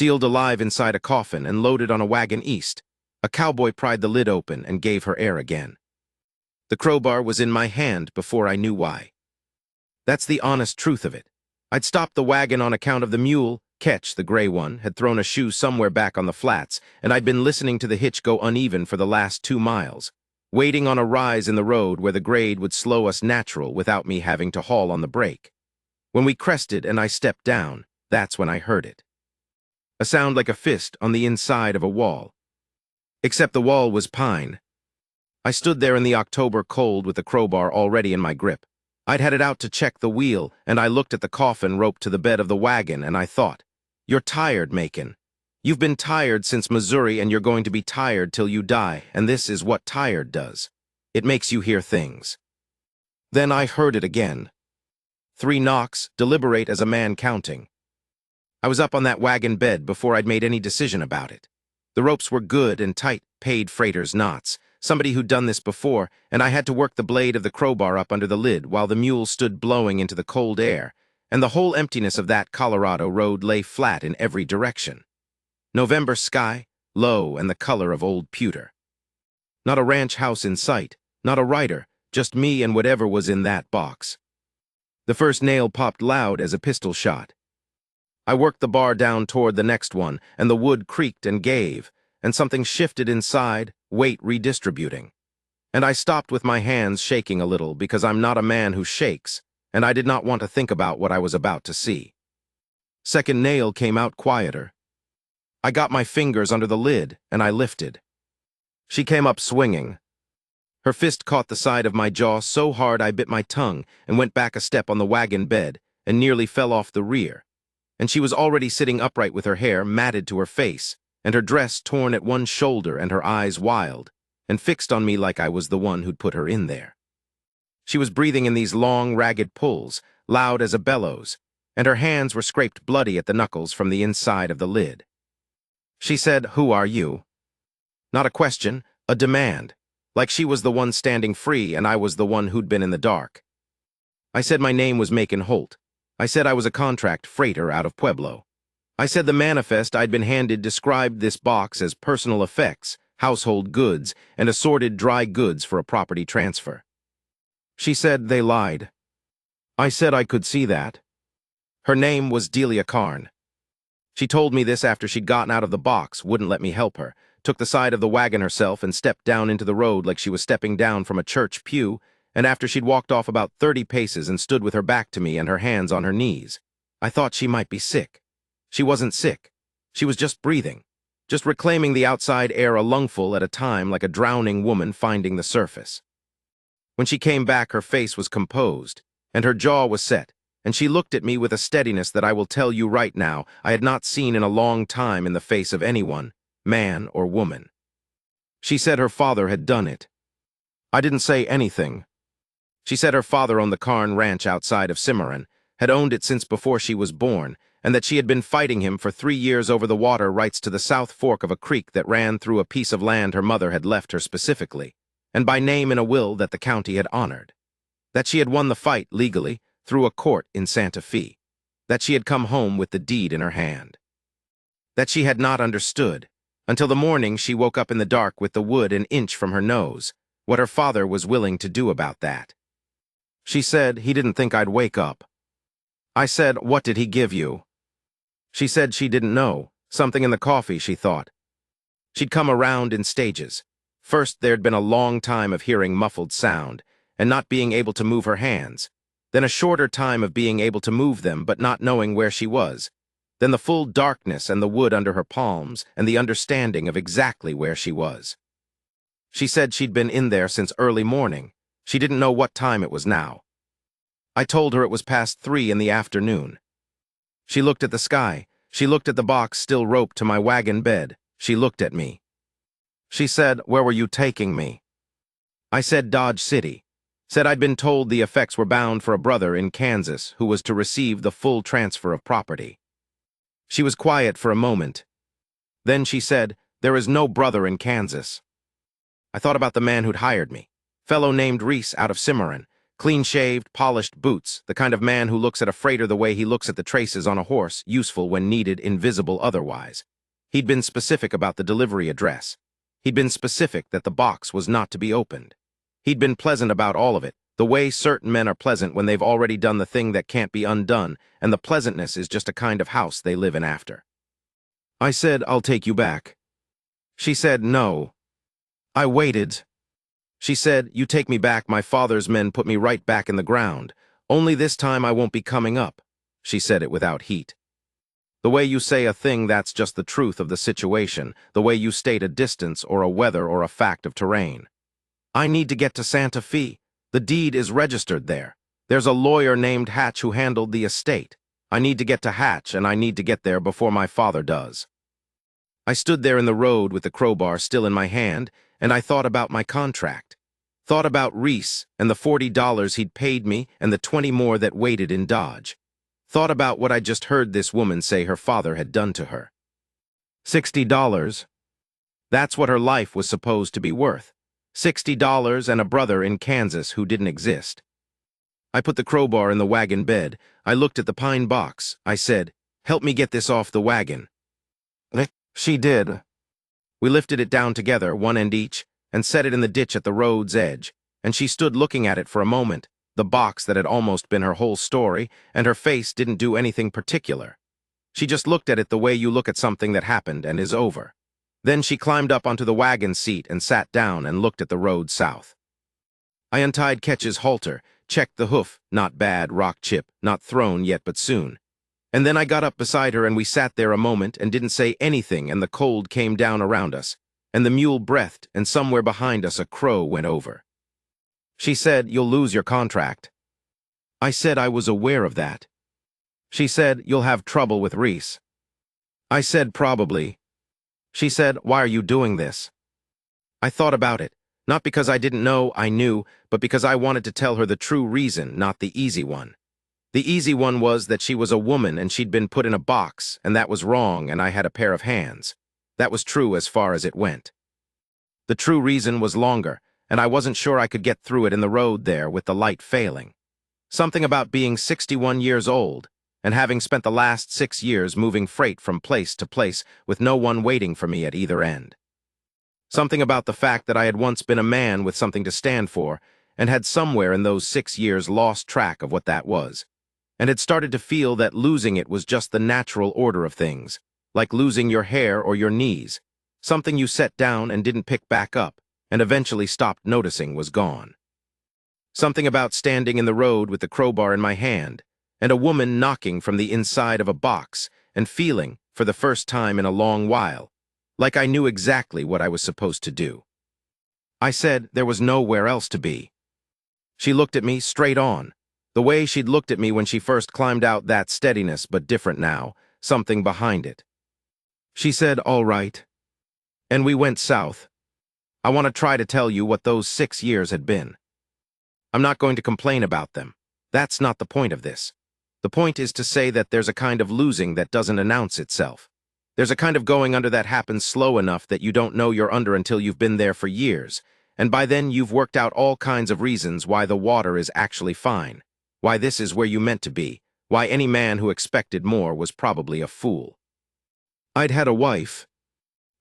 sealed alive inside a coffin and loaded on a wagon east. A cowboy pried the lid open and gave her air again. The crowbar was in my hand before I knew why. That's the honest truth of it. I'd stopped the wagon on account of the mule. Ketch, the gray one, had thrown a shoe somewhere back on the flats, and I'd been listening to the hitch go uneven for the last 2 miles, waiting on a rise in the road where the grade would slow us natural without me having to haul on the brake. When we crested and I stepped down, that's when I heard it. A sound like a fist on the inside of a wall. Except the wall was pine. I stood there in the October cold with the crowbar already in my grip. I'd had it out to check the wheel, and I looked at the coffin roped to the bed of the wagon, and I thought, "You're tired, Macon. You've been tired since Missouri, and you're going to be tired till you die, and this is what tired does. It makes you hear things." Then I heard it again. 3 knocks, deliberate as a man counting. I was up on that wagon bed before I'd made any decision about it. The ropes were good and tight, paid freighters' knots, somebody who'd done this before, and I had to work the blade of the crowbar up under the lid while the mule stood blowing into the cold air, and the whole emptiness of that Colorado road lay flat in every direction. November sky, low and the color of old pewter. Not a ranch house in sight, not a rider, just me and whatever was in that box. The first nail popped loud as a pistol shot. I worked the bar down toward the next one, and the wood creaked and gave, and something shifted inside, weight redistributing. And I stopped with my hands shaking a little because I'm not a man who shakes, and I did not want to think about what I was about to see. Second nail came out quieter. I got my fingers under the lid, and I lifted. She came up swinging. Her fist caught the side of my jaw so hard I bit my tongue and went back a step on the wagon bed and nearly fell off the rear. And she was already sitting upright with her hair matted to her face, and her dress torn at one shoulder and her eyes wild, and fixed on me like I was the one who'd put her in there. She was breathing in these long, ragged pulls, loud as a bellows, and her hands were scraped bloody at the knuckles from the inside of the lid. She said, "Who are you?" Not a question, a demand, like she was the one standing free and I was the one who'd been in the dark. I said my name was Macon Holt. I said I was a contract freighter out of Pueblo. I said the manifest I'd been handed described this box as personal effects, household goods, and assorted dry goods for a property transfer. She said they lied. I said I could see that. Her name was Delia Carn. She told me this after she'd gotten out of the box, wouldn't let me help her, took the side of the wagon herself and stepped down into the road like she was stepping down from a church pew, and after she'd walked off about 30 paces and stood with her back to me and her hands on her knees. I thought she might be sick. She wasn't sick. She was just breathing, just reclaiming the outside air a lungful at a time like a drowning woman finding the surface. When she came back, her face was composed, and her jaw was set, and she looked at me with a steadiness that I will tell you right now I had not seen in a long time in the face of anyone, man or woman. She said her father had done it. I didn't say anything. She said her father owned the Carn Ranch outside of Cimarron, had owned it since before she was born, and that she had been fighting him for 3 years over the water rights to the south fork of a creek that ran through a piece of land her mother had left her specifically, and by name in a will that the county had honored. That she had won the fight legally through a court in Santa Fe. That she had come home with the deed in her hand. That she had not understood, until the morning she woke up in the dark with the wood an inch from her nose, what her father was willing to do about that. She said he didn't think I'd wake up. I said, "What did he give you?" She said she didn't know, something in the coffee, she thought. She'd come around in stages. First, there'd been a long time of hearing muffled sound, and not being able to move her hands. Then a shorter time of being able to move them but not knowing where she was. Then the full darkness and the wood under her palms and the understanding of exactly where she was. She said she'd been in there since early morning. She didn't know what time it was now. I told her it was past 3 in the afternoon. She looked at the sky. She looked at the box still roped to my wagon bed. She looked at me. She said, "Where were you taking me?" I said Dodge City. Said I'd been told the effects were bound for a brother in Kansas who was to receive the full transfer of property. She was quiet for a moment. Then she said, "There is no brother in Kansas." I thought about the man who'd hired me, fellow named Reese out of Cimarron, Clean-shaved, polished boots, the kind of man who looks at a freighter the way he looks at the traces on a horse, useful when needed, invisible otherwise. He'd been specific about the delivery address. He'd been specific that the box was not to be opened. He'd been pleasant about all of it, the way certain men are pleasant when they've already done the thing that can't be undone, and the pleasantness is just a kind of house they live in after. I said, "I'll take you back." She said, "No." I waited. She said, "You take me back, my father's men put me right back in the ground. Only this time I won't be coming up." She said it without heat. The way you say a thing that's just the truth of the situation, the way you state a distance or a weather or a fact of terrain. I need to get to Santa Fe. The deed is registered there. There's a lawyer named Hatch who handled the estate. I need to get to Hatch, and I need to get there before my father does. I stood there in the road with the crowbar still in my hand, and I thought about my contract. Thought about Reese and the $40 he'd paid me and the 20 more that waited in Dodge. Thought about what I'd just heard this woman say her father had done to her. $60. That's what her life was supposed to be worth. $60 and a brother in Kansas who didn't exist. I put the crowbar in the wagon bed. I looked at the pine box. I said, "Help me get this off the wagon." She did. We lifted it down together, one end each, and set it in the ditch at the road's edge, and she stood looking at it for a moment, the box that had almost been her whole story, and her face didn't do anything particular. She just looked at it the way you look at something that happened and is over. Then she climbed up onto the wagon seat and sat down and looked at the road south. I untied Ketch's halter, checked the hoof, not bad, rock chip, not thrown yet but soon. And then I got up beside her and we sat there a moment and didn't say anything, and the cold came down around us, and the mule breathed, and somewhere behind us a crow went over. She said, "You'll lose your contract." I said I was aware of that. She said, "You'll have trouble with Reese." I said, "Probably." She said, "Why are you doing this?" I thought about it, not because I didn't know I knew, but because I wanted to tell her the true reason, not the easy one. The easy one was that she was a woman and she'd been put in a box, and that was wrong, and I had a pair of hands. That was true as far as it went. The true reason was longer, and I wasn't sure I could get through it in the road there with the light failing. Something about being 61 years old, and having spent the last 6 years moving freight from place to place with no one waiting for me at either end. Something about the fact that I had once been a man with something to stand for, and had somewhere in those 6 years lost track of what that was, and had started to feel that losing it was just the natural order of things, like losing your hair or your knees, something you set down and didn't pick back up, and eventually stopped noticing was gone. Something about standing in the road with the crowbar in my hand, and a woman knocking from the inside of a box, and feeling, for the first time in a long while, like I knew exactly what I was supposed to do. I said there was nowhere else to be. She looked at me straight on, the way she'd looked at me when she first climbed out, that steadiness, but different now, something behind it. She said, "All right." And we went south. I want to try to tell you what those 6 years had been. I'm not going to complain about them. That's not the point of this. The point is to say that there's a kind of losing that doesn't announce itself. There's a kind of going under that happens slow enough that you don't know you're under until you've been there for years, and by then you've worked out all kinds of reasons why the water is actually fine, why this is where you meant to be, why any man who expected more was probably a fool. I'd had a wife.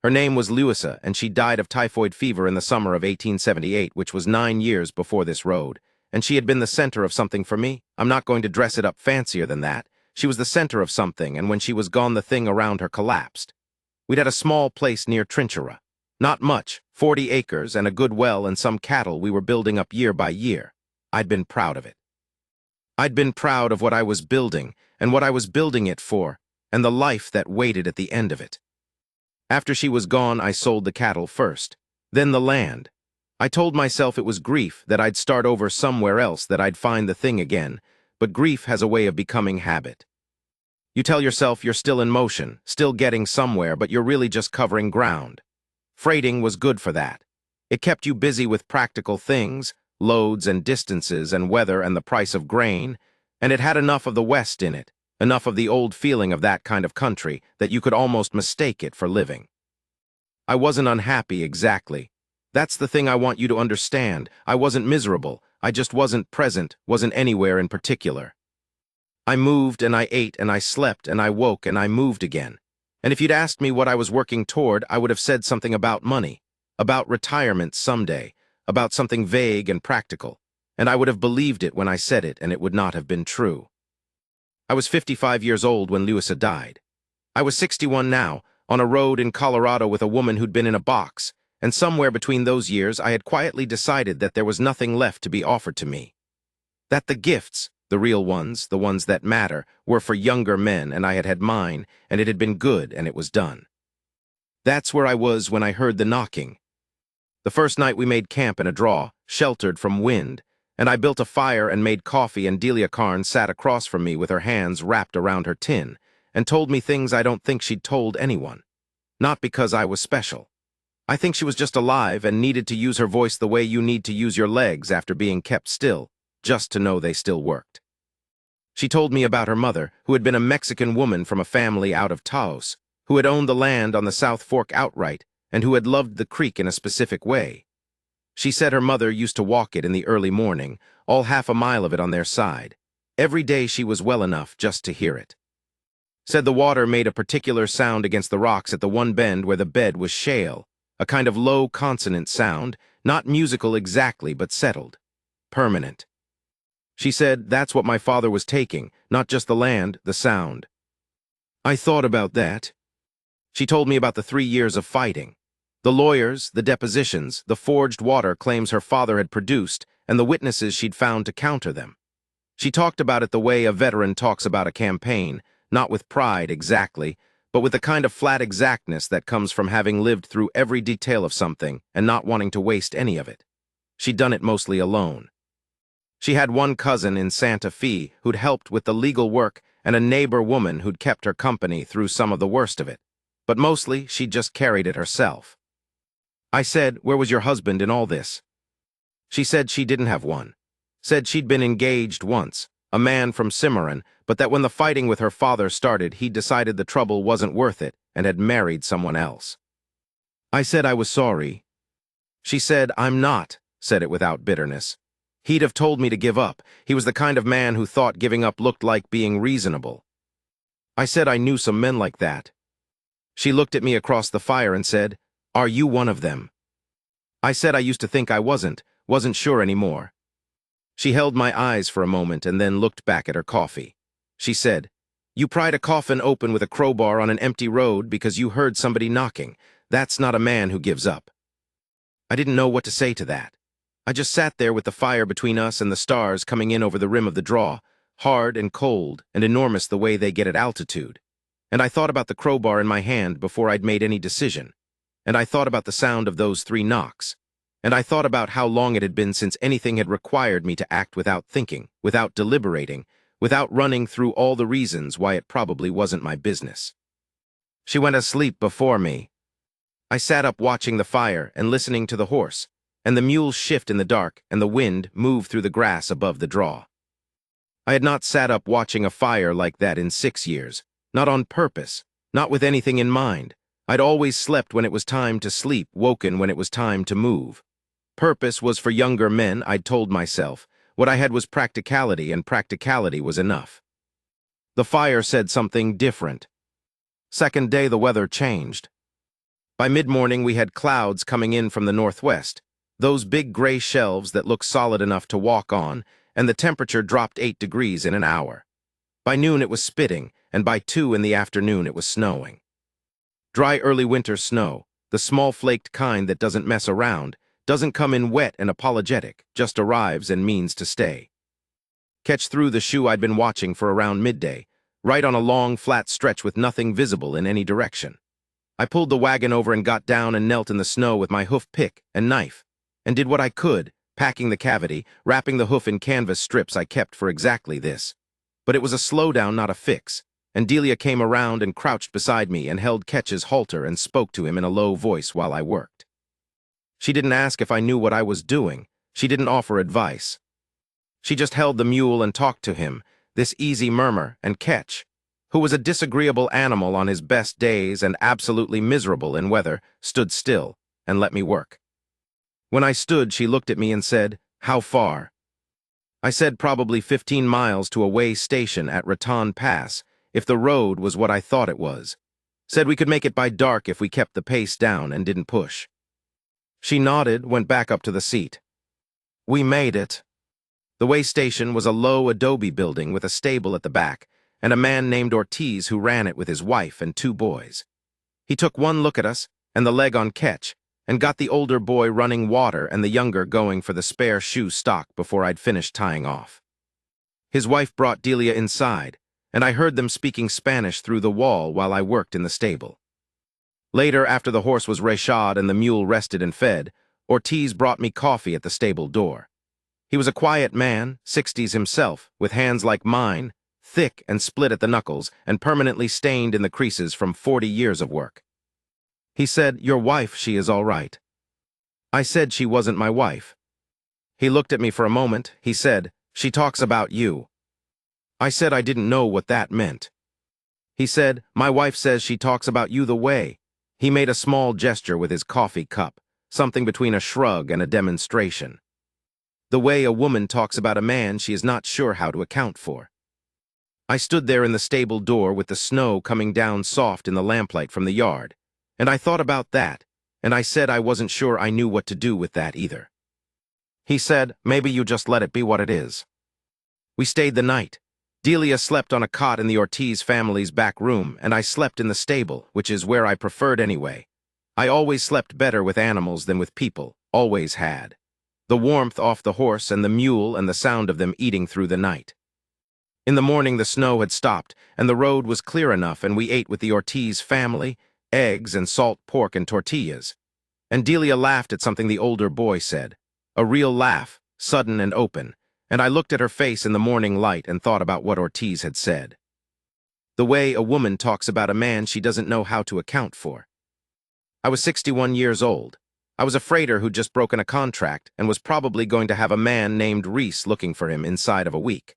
Her name was Louisa, and she died of typhoid fever in the summer of 1878, which was 9 years before this road, and she had been the center of something for me. I'm not going to dress it up fancier than that. She was the center of something, and when she was gone the thing around her collapsed. We'd had a small place near Trinchera. Not much, 40 acres and a good well and some cattle we were building up year by year. I'd been proud of it. I'd been proud of what I was building, and what I was building it for, and the life that waited at the end of it. After she was gone, I sold the cattle first, then the land. I told myself it was grief, that I'd start over somewhere else, that I'd find the thing again, but grief has a way of becoming habit. You tell yourself you're still in motion, still getting somewhere, but you're really just covering ground. Freighting was good for that. It kept you busy with practical things, loads and distances and weather and the price of grain, and it had enough of the West in it, enough of the old feeling of that kind of country that you could almost mistake it for living. I wasn't unhappy exactly. That's the thing I want you to understand. I wasn't miserable. I just wasn't present, wasn't anywhere in particular. I moved and I ate and I slept and I woke and I moved again. And if you'd asked me what I was working toward, I would have said something about money, about retirement someday, about something vague and practical. And I would have believed it when I said it, and it would not have been true. I was 55 years old when Louisa died. I was 61 now, on a road in Colorado with a woman who'd been in a box, and somewhere between those years I had quietly decided that there was nothing left to be offered to me. That the gifts, the real ones, the ones that matter, were for younger men, and I had had mine, and it had been good, and it was done. That's where I was when I heard the knocking. The first night we made camp in a draw, sheltered from wind, and I built a fire and made coffee, and Delia Carn sat across from me with her hands wrapped around her tin, and told me things I don't think she'd told anyone. Not because I was special. I think she was just alive and needed to use her voice the way you need to use your legs after being kept still, just to know they still worked. She told me about her mother, who had been a Mexican woman from a family out of Taos, who had owned the land on the South Fork outright, and who had loved the creek in a specific way. She said her mother used to walk it in the early morning, all half a mile of it on their side. Every day she was well enough just to hear it. Said the water made a particular sound against the rocks at the one bend where the bed was shale, a kind of low consonant sound, not musical exactly, but settled, permanent. She said that's what my father was taking, not just the land, the sound. I thought about that. She told me about the 3 years of fighting. The lawyers, the depositions, the forged water claims her father had produced, and the witnesses she'd found to counter them. She talked about it the way a veteran talks about a campaign, not with pride exactly, but with the kind of flat exactness that comes from having lived through every detail of something and not wanting to waste any of it. She'd done it mostly alone. She had one cousin in Santa Fe who'd helped with the legal work and a neighbor woman who'd kept her company through some of the worst of it, but mostly she'd just carried it herself. I said, where was your husband in all this? She said she didn't have one. Said she'd been engaged once, a man from Cimarron, but that when the fighting with her father started, he'd decided the trouble wasn't worth it and had married someone else. I said I was sorry. She said, I'm not, said it without bitterness. He'd have told me to give up. He was the kind of man who thought giving up looked like being reasonable. I said I knew some men like that. She looked at me across the fire and said, are you one of them? I said I used to think I wasn't sure anymore. She held my eyes for a moment and then looked back at her coffee. She said, you pried a coffin open with a crowbar on an empty road because you heard somebody knocking. That's not a man who gives up. I didn't know what to say to that. I just sat there with the fire between us and the stars coming in over the rim of the draw, hard and cold and enormous the way they get at altitude. And I thought about the crowbar in my hand before I'd made any decision. And I thought about the sound of those 3 knocks. And I thought about how long it had been since anything had required me to act without thinking, without deliberating, without running through all the reasons why it probably wasn't my business. She went asleep before me. I sat up watching the fire and listening to the horse, and the mule shift in the dark and the wind move through the grass above the draw. I had not sat up watching a fire like that in 6 years, not on purpose, not with anything in mind. I'd always slept when it was time to sleep, woken when it was time to move. Purpose was for younger men, I'd told myself. What I had was practicality, and practicality was enough. The fire said something different. Second day, the weather changed. By mid-morning, we had clouds coming in from the northwest, those big gray shelves that look solid enough to walk on, and the temperature dropped 8 degrees in an hour. By noon, it was spitting, and by 2 in the afternoon, it was snowing. Dry early winter snow, the small flaked kind that doesn't mess around, doesn't come in wet and apologetic, just arrives and means to stay. Catch through the shoe I'd been watching for around midday, right on a long, flat stretch with nothing visible in any direction. I pulled the wagon over and got down and knelt in the snow with my hoof pick and knife, and did what I could, packing the cavity, wrapping the hoof in canvas strips I kept for exactly this. But it was a slowdown, not a fix, and Delia came around and crouched beside me and held Ketch's halter and spoke to him in a low voice while I worked. She didn't ask if I knew what I was doing. She didn't offer advice. She just held the mule and talked to him, this easy murmur, and Ketch, who was a disagreeable animal on his best days and absolutely miserable in weather, stood still and let me work. When I stood, she looked at me and said, "How far?" I said probably 15 miles to a way station at Raton Pass, if the road was what I thought it was. Said we could make it by dark if we kept the pace down and didn't push. She nodded, went back up to the seat. We made it. The way station was a low adobe building with a stable at the back, and a man named Ortiz who ran it with his wife and 2 boys. He took one look at us, and the leg on catch, and got the older boy running water and the younger going for the spare shoe stock before I'd finished tying off. His wife brought Delia inside, and I heard them speaking Spanish through the wall while I worked in the stable. Later, after the horse was reshod and the mule rested and fed, Ortiz brought me coffee at the stable door. He was a quiet man, 60s himself, with hands like mine, thick and split at the knuckles and permanently stained in the creases from 40 years of work. He said, "Your wife, she is all right." I said she wasn't my wife. He looked at me for a moment. He said, "She talks about you." I said I didn't know what that meant. He said, "My wife says she talks about you the way." He made a small gesture with his coffee cup, something between a shrug and a demonstration. The way a woman talks about a man she is not sure how to account for. I stood there in the stable door with the snow coming down soft in the lamplight from the yard, and I thought about that, and I said I wasn't sure I knew what to do with that either. He said, "Maybe you just let it be what it is." We stayed the night. Delia slept on a cot in the Ortiz family's back room, and I slept in the stable, which is where I preferred anyway. I always slept better with animals than with people, always had. The warmth off the horse and the mule and the sound of them eating through the night. In the morning the snow had stopped, and the road was clear enough, and we ate with the Ortiz family, eggs and salt pork and tortillas. And Delia laughed at something the older boy said. A real laugh, sudden and open, and I looked at her face in the morning light and thought about what Ortiz had said. The way a woman talks about a man she doesn't know how to account for. I was 61 years old. I was a freighter who'd just broken a contract and was probably going to have a man named Reese looking for him inside of a week.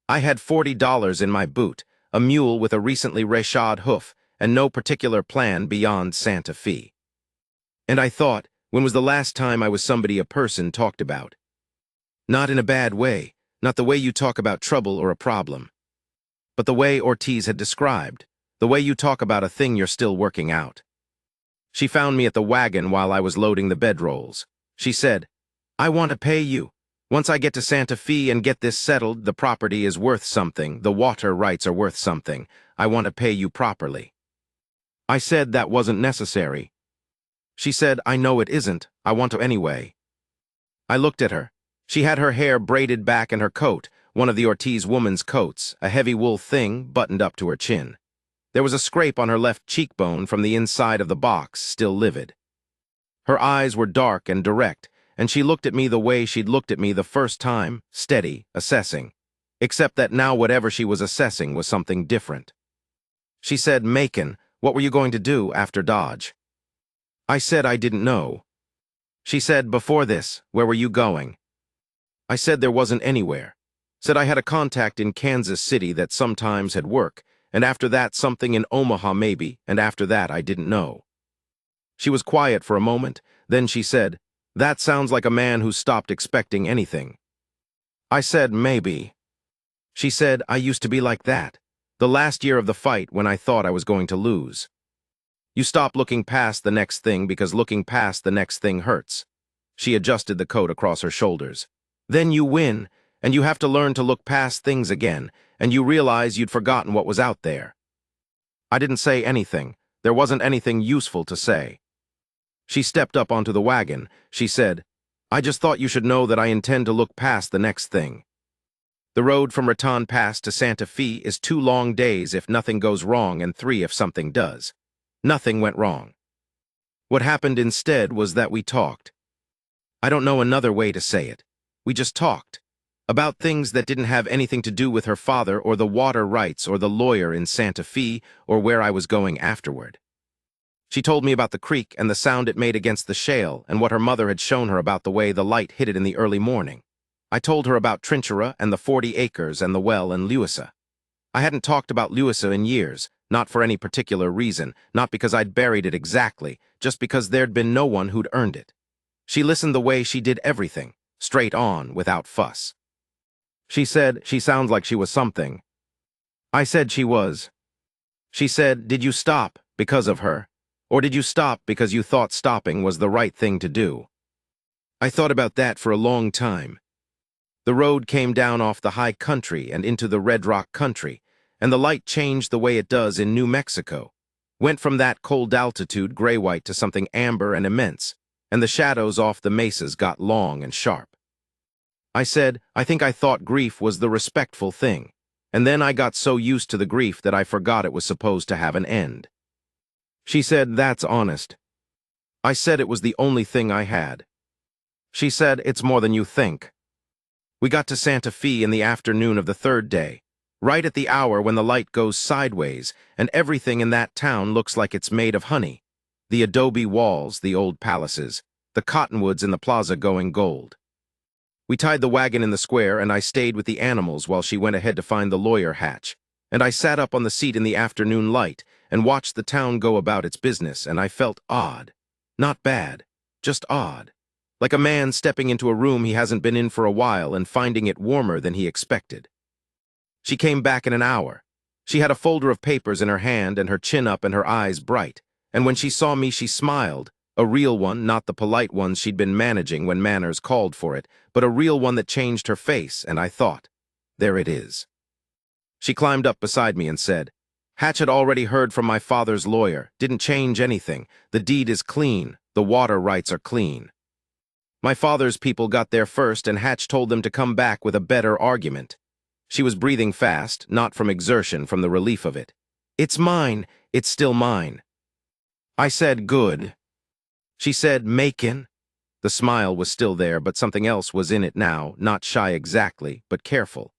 I had $40 in my boot, a mule with a recently reshod hoof, and no particular plan beyond Santa Fe. And I thought, when was the last time I was somebody a person talked about? Not in a bad way, not the way you talk about trouble or a problem. But the way Ortiz had described, the way you talk about a thing you're still working out. She found me at the wagon while I was loading the bedrolls. She said, "I want to pay you. Once I get to Santa Fe and get this settled, the property is worth something, the water rights are worth something. I want to pay you properly." I said that wasn't necessary. She said, "I know it isn't. I want to anyway." I looked at her. She had her hair braided back in her coat, one of the Ortiz woman's coats, a heavy wool thing buttoned up to her chin. There was a scrape on her left cheekbone from the inside of the box, still livid. Her eyes were dark and direct, and she looked at me the way she'd looked at me the first time, steady, assessing, except that now whatever she was assessing was something different. She said, "Macon, what were you going to do after Dodge?" I said I didn't know. She said, "Before this, where were you going?" I said there wasn't anywhere. Said I had a contact in Kansas City that sometimes had work, and after that something in Omaha maybe, and after that I didn't know. She was quiet for a moment, then she said, "That sounds like a man who stopped expecting anything." I said, "Maybe." She said, "I used to be like that. The last year of the fight when I thought I was going to lose. You stop looking past the next thing because looking past the next thing hurts." She adjusted the coat across her shoulders. "Then you win, and you have to learn to look past things again, and you realize you'd forgotten what was out there." I didn't say anything. There wasn't anything useful to say. She stepped up onto the wagon. She said, "I just thought you should know that I intend to look past the next thing. The road from Raton Pass to Santa Fe is 2 long days if nothing goes wrong and 3 if something does. Nothing went wrong. What happened instead was that we talked. I don't know another way to say it. We just talked. About things that didn't have anything to do with her father or the water rights or the lawyer in Santa Fe or where I was going afterward. She told me about the creek and the sound it made against the shale and what her mother had shown her about the way the light hit it in the early morning. I told her about Trinchera and the 40 acres and the well in Leusa. I hadn't talked about Leusa in years, not for any particular reason, not because I'd buried it exactly, just because there'd been no one who'd earned it. She listened the way she did everything, straight on, without fuss. She said, she sounds like she was something. I said she was. She said, did you stop because of her? Or did you stop because you thought stopping was the right thing to do? I thought about that for a long time. The road came down off the high country and into the red rock country, and the light changed the way it does in New Mexico. Went from that cold altitude gray-white to something amber and immense, and the shadows off the mesas got long and sharp. I said, I think I thought grief was the respectful thing, and then I got so used to the grief that I forgot it was supposed to have an end. She said, that's honest. I said it was the only thing I had. She said, it's more than you think. We got to Santa Fe in the afternoon of the third day, right at the hour when the light goes sideways and everything in that town looks like it's made of honey. The adobe walls, the old palaces, the cottonwoods in the plaza going gold. We tied the wagon in the square, and I stayed with the animals while she went ahead to find the lawyer Hatch, and I sat up on the seat in the afternoon light and watched the town go about its business, and I felt odd. Not bad, just odd. Like a man stepping into a room he hasn't been in for a while and finding it warmer than he expected. She came back in an hour. She had a folder of papers in her hand and her chin up and her eyes bright, and when she saw me she smiled, a real one, not the polite ones she'd been managing when manners called for it, but a real one that changed her face, and I thought, there it is. She climbed up beside me and said, Hatch had already heard from my father's lawyer, didn't change anything, the deed is clean, the water rights are clean. My father's people got there first, and Hatch told them to come back with a better argument. She was breathing fast, not from exertion, from the relief of it. It's mine, it's still mine. I said, good. She said, Macon. The smile was still there, but something else was in it now, not shy exactly, but careful.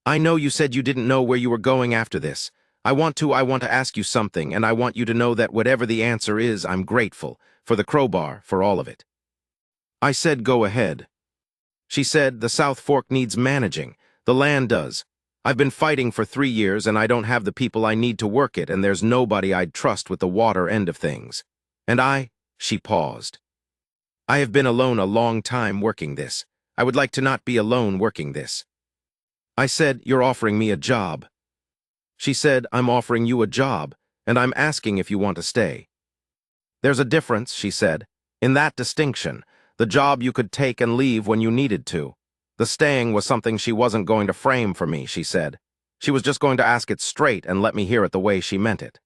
I know you said you didn't know where you were going after this. I want to ask you something, and I want you to know that whatever the answer is, I'm grateful, for the crowbar, for all of it. I said, go ahead. She said, the South Fork needs managing. The land does. I've been fighting for 3 years, and I don't have the people I need to work it, and there's nobody I'd trust with the water end of things. And she paused. I have been alone a long time working this. I would like to not be alone working this. I said, you're offering me a job. She said, I'm offering you a job, and I'm asking if you want to stay. There's a difference, she said, in that distinction. The job you could take and leave when you needed to. The staying was something she wasn't going to frame for me, she said. She was just going to ask it straight and let me hear it the way she meant it.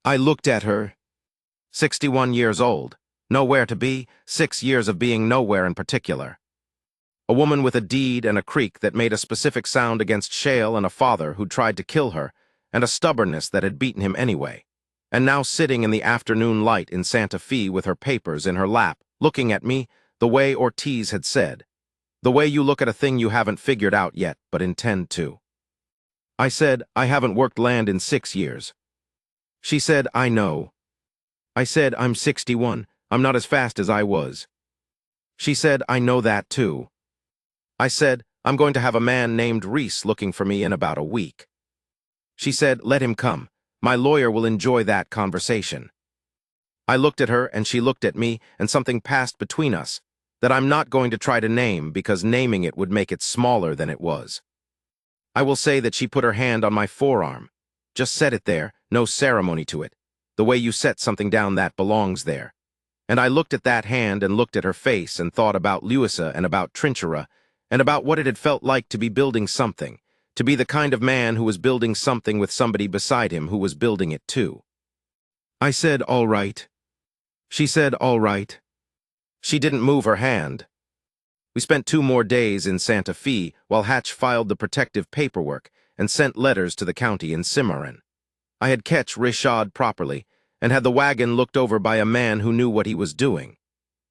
I looked at her. 61 years old. Nowhere to be, 6 years of being nowhere in particular. A woman with a deed and a creek that made a specific sound against Shale and a father who tried to kill her, and a stubbornness that had beaten him anyway. And now sitting in the afternoon light in Santa Fe with her papers in her lap, looking at me, the way Ortiz had said. The way you look at a thing you haven't figured out yet, but intend to. I said, I haven't worked land in 6 years. She said, I know. I said, I'm 61. I'm not as fast as I was. She said, I know that too. I said, I'm going to have a man named Reese looking for me in about a week. She said, let him come. My lawyer will enjoy that conversation. I looked at her and she looked at me, and something passed between us that I'm not going to try to name because naming it would make it smaller than it was. I will say that she put her hand on my forearm. Just set it there, no ceremony to it. The way you set something down that belongs there. And I looked at that hand and looked at her face and thought about Louisa and about Trinchera and about what it had felt like to be building something, to be the kind of man who was building something with somebody beside him who was building it too. I said, all right. She said, all right. She didn't move her hand. We spent 2 more days in Santa Fe while Hatch filed the protective paperwork and sent letters to the county in Cimarron. I had catch Rishad properly and had the wagon looked over by a man who knew what he was doing.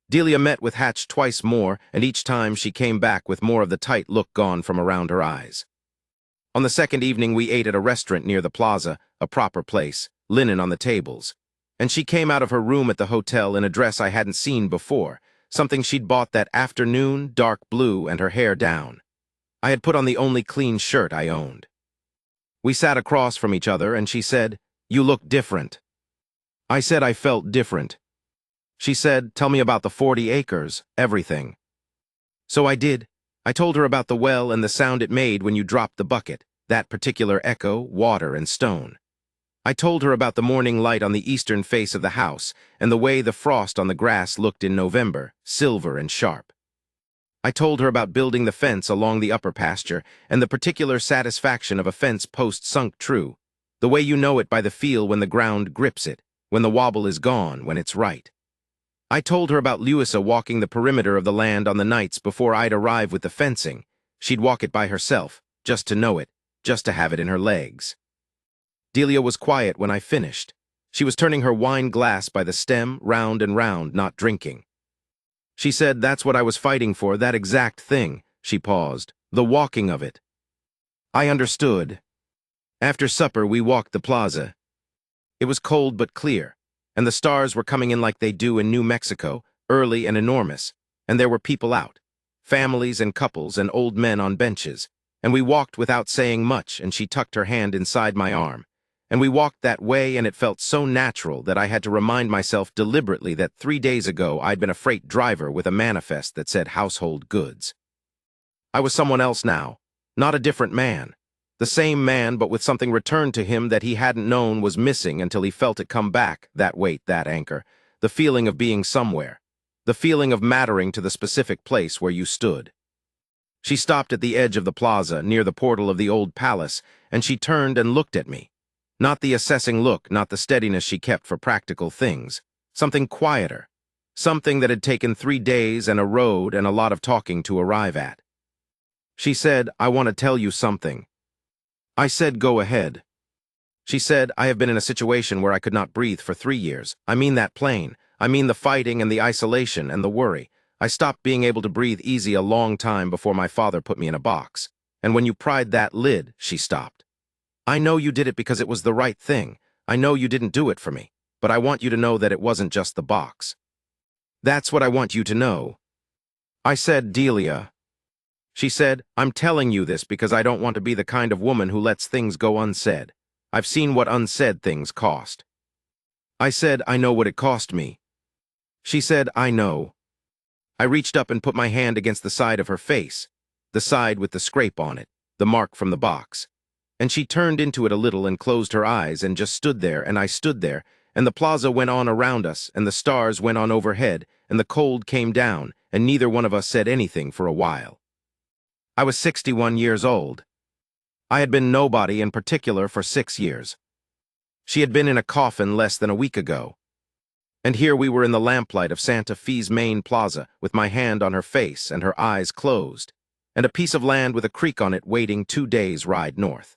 Delia met with Hatch twice more, and each time she came back with more of the tight look gone from around her eyes. On the second evening we ate at a restaurant near the plaza, a proper place, linen on the tables. And she came out of her room at the hotel in a dress I hadn't seen before, something she'd bought that afternoon, dark blue, and her hair down. I had put on the only clean shirt I owned. We sat across from each other, and she said, you look different. I said I felt different. She said, tell me about the 40 acres, everything. So I did. I told her about the well and the sound it made when you dropped the bucket, that particular echo, water and stone. I told her about the morning light on the eastern face of the house and the way the frost on the grass looked in November, silver and sharp. I told her about building the fence along the upper pasture and the particular satisfaction of a fence post sunk true, the way you know it by the feel when the ground grips it, when the wobble is gone, when it's right. I told her about Louisa walking the perimeter of the land on the nights before I'd arrive with the fencing. She'd walk it by herself, just to know it, just to have it in her legs. Delia was quiet when I finished. She was turning her wine glass by the stem, round and round, not drinking. She said that's what I was fighting for, that exact thing. She paused. The walking of it. I understood. After supper, we walked the plaza. It was cold but clear, and the stars were coming in like they do in New Mexico, early and enormous, and there were people out, families and couples and old men on benches, and we walked without saying much, and she tucked her hand inside my arm. And we walked that way, and it felt so natural that I had to remind myself deliberately that 3 days ago I'd been a freight driver with a manifest that said household goods. I was someone else now, not a different man. The same man, but with something returned to him that he hadn't known was missing until he felt it come back, that weight, that anchor, the feeling of being somewhere, the feeling of mattering to the specific place where you stood. She stopped at the edge of the plaza, near the portal of the old palace, and she turned and looked at me. Not the assessing look, not the steadiness she kept for practical things. Something quieter. Something that had taken 3 days and a road and a lot of talking to arrive at. She said, I want to tell you something. I said, go ahead. She said, I have been in a situation where I could not breathe for 3 years. I mean that plain. I mean the fighting and the isolation and the worry. I stopped being able to breathe easy a long time before my father put me in a box. And when you pried that lid, she stopped. I know you did it because it was the right thing. I know you didn't do it for me. But I want you to know that it wasn't just the box. That's what I want you to know. I said, Delia. She said, I'm telling you this because I don't want to be the kind of woman who lets things go unsaid. I've seen what unsaid things cost. I said, I know what it cost me. She said, I know. I reached up and put my hand against the side of her face, the side with the scrape on it, the mark from the box. And she turned into it a little and closed her eyes and just stood there, and I stood there, and the plaza went on around us, and the stars went on overhead, and the cold came down, and neither one of us said anything for a while. I was 61 years old. I had been nobody in particular for 6 years. She had been in a coffin less than a week ago. And here we were in the lamplight of Santa Fe's main plaza, with my hand on her face and her eyes closed, and a piece of land with a creek on it waiting 2 days' ride north.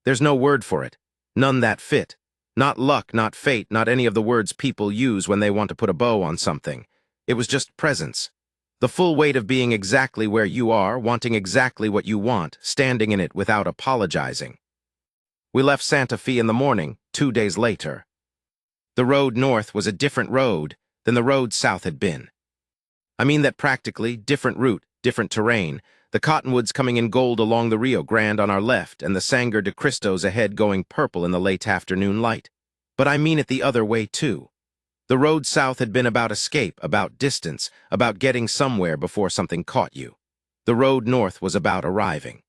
There's no word for it, none that fit. Not luck, not fate, not any of the words people use when they want to put a bow on something. It was just presence. The full weight of being exactly where you are, wanting exactly what you want, standing in it without apologizing. We left Santa Fe in the morning, 2 days later. The road north was a different road than the road south had been. I mean that practically, different route, different terrain, the cottonwoods coming in gold along the Rio Grande on our left and the Sangre de Cristos ahead going purple in the late afternoon light. But I mean it the other way too. The road south had been about escape, about distance, about getting somewhere before something caught you. The road north was about arriving.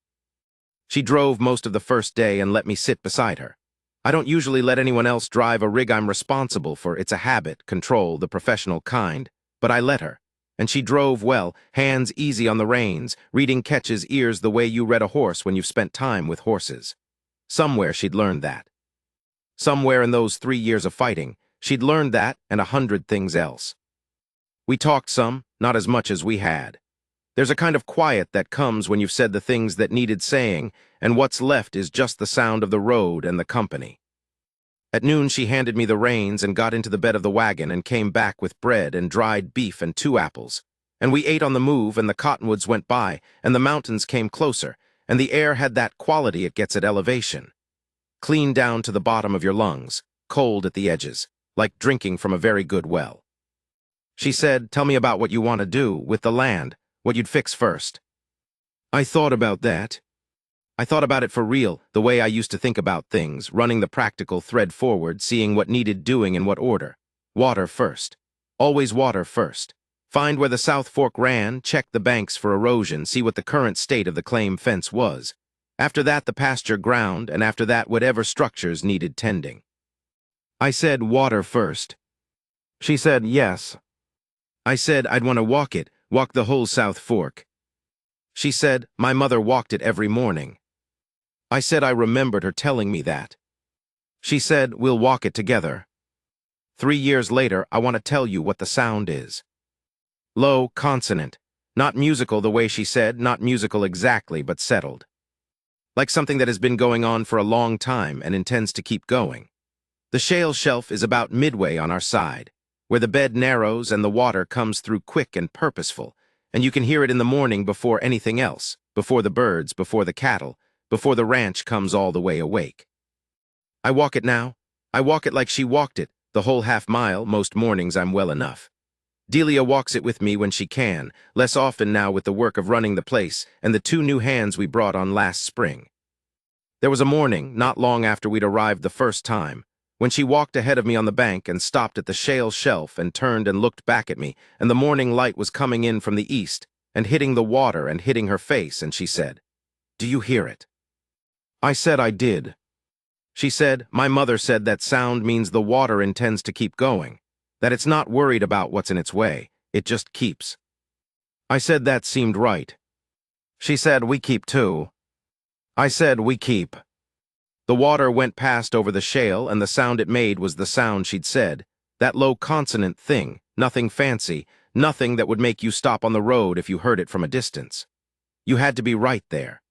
She drove most of the first day and let me sit beside her. I don't usually let anyone else drive a rig I'm responsible for. It's a habit, control, the professional kind. But I let her. And she drove well, hands easy on the reins, reading Ketch's ears the way you read a horse when you've spent time with horses. Somewhere she'd learned that. Somewhere in those 3 years of fighting, she'd learned that and 100 things else. We talked some, not as much as we had. There's a kind of quiet that comes when you've said the things that needed saying, and what's left is just the sound of the road and the company. At noon she handed me the reins and got into the bed of the wagon and came back with bread and dried beef and 2 apples. And we ate on the move, and the cottonwoods went by, and the mountains came closer, and the air had that quality it gets at elevation. Clean down to the bottom of your lungs, cold at the edges, like drinking from a very good well. She said, tell me about what you want to do with the land, what you'd fix first. I thought about that. I thought about it for real, the way I used to think about things, running the practical thread forward, seeing what needed doing in what order. Water first. Always water first. Find where the South Fork ran, check the banks for erosion, see what the current state of the claim fence was. After that, the pasture ground, and after that, whatever structures needed tending. I said, water first. She said, yes. I said, I'd want to walk the whole South Fork. She said, my mother walked it every morning. I said I remembered her telling me that. She said, we'll walk it together. 3 years later, I want to tell you what the sound is. Low consonant. Not musical the way she said, not musical exactly, but settled. Like something that has been going on for a long time and intends to keep going. The shale shelf is about midway on our side, where the bed narrows and the water comes through quick and purposeful, and you can hear it in the morning before anything else, before the birds, before the cattle, before the ranch comes all the way awake. I walk it now. I walk it like she walked it, the whole half-mile. Most mornings I'm well enough. Delia walks it with me when she can, less often now with the work of running the place and the 2 new hands we brought on last spring. There was a morning, not long after we'd arrived the first time, when she walked ahead of me on the bank and stopped at the shale shelf and turned and looked back at me, and the morning light was coming in from the east and hitting the water and hitting her face, and she said, "Do you hear it?" I said I did. She said, my mother said that sound means the water intends to keep going, that it's not worried about what's in its way, it just keeps. I said that seemed right. She said, we keep too. I said, we keep. The water went past over the shale, and the sound it made was the sound she'd said, that low consonant thing, nothing fancy, nothing that would make you stop on the road if you heard it from a distance. You had to be right there.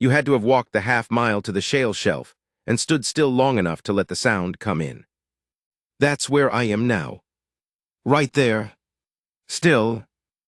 You had to have walked the half-mile to the shale shelf and stood still long enough to let the sound come in. That's where I am now. Right there. Still.